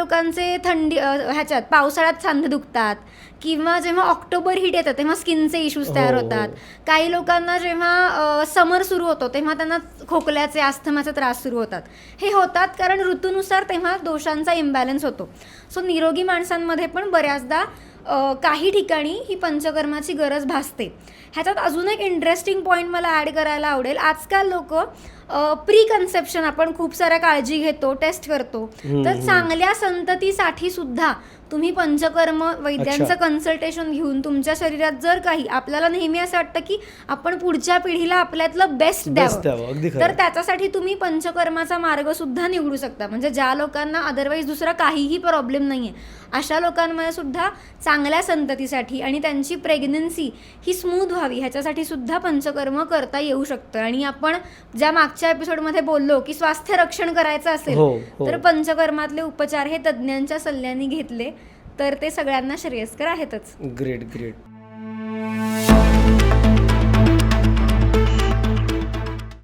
लोकांचे ह्याच्यात पावसाळ्यात सांधे दुखतात, किंवा जेव्हा ऑक्टोबर हीट येतं तेव्हा स्किनचे इश्यूज तयार होतात. काही लोकांना जेव्हा समर सुरू होतो तेव्हा त्यांना खोकल्याचे, अस्थमाचे त्रास सुरू होतात. हे होतात कारण ऋतूनुसार तेव्हा दोषांचा इम्बॅलन्स होतो. सो निरोगी माणसांमध्ये पण बऱ्याचदा काही ठिकाणी ही पंचकर्माची गरज भासते. ह्याच्यात अजून एक इंटरेस्टिंग पॉईंट मला ॲड करायला आवडेल. आजकाल लोक प्री कन्सेप्शन आपण खूप साऱ्या काळजी घेतो, टेस्ट करतो, तर चांगल्या संततीसाठी सुद्धा तुम्ही पंचकर्म वैद्यांचं कन्सल्टेशन घेऊन तुमच्या शरीरात जर काही आपल्याला नेहमी असं वाटतं की आपण पुढच्या पिढीला आपल्यातलं बेस्ट द्यावं, तर त्याच्यासाठी तुम्ही पंचकर्माचा मार्ग सुद्धा निवडू शकता. म्हणजे ज्या लोकांना अदरवाईज दुसरा काहीही प्रॉब्लेम नाहीये, अशा लोकांमध्ये सुद्धा चांगल्या संततीसाठी आणि त्यांची प्रेग्नन्सी ही स्मूथ व्हावी ह्याच्यासाठी सुद्धा पंचकर्म करता येऊ शकतं. आणि आपण ज्या मागच्या एपिसोडमध्ये बोललो की स्वास्थ्य रक्षण करायचं असेल तर पंचकर्मातले उपचार हे तज्ज्ञांच्या सल्ल्याने घेतले तर ते सगळ्यांना श्रेयस्कर आहेतच. ग्रेट.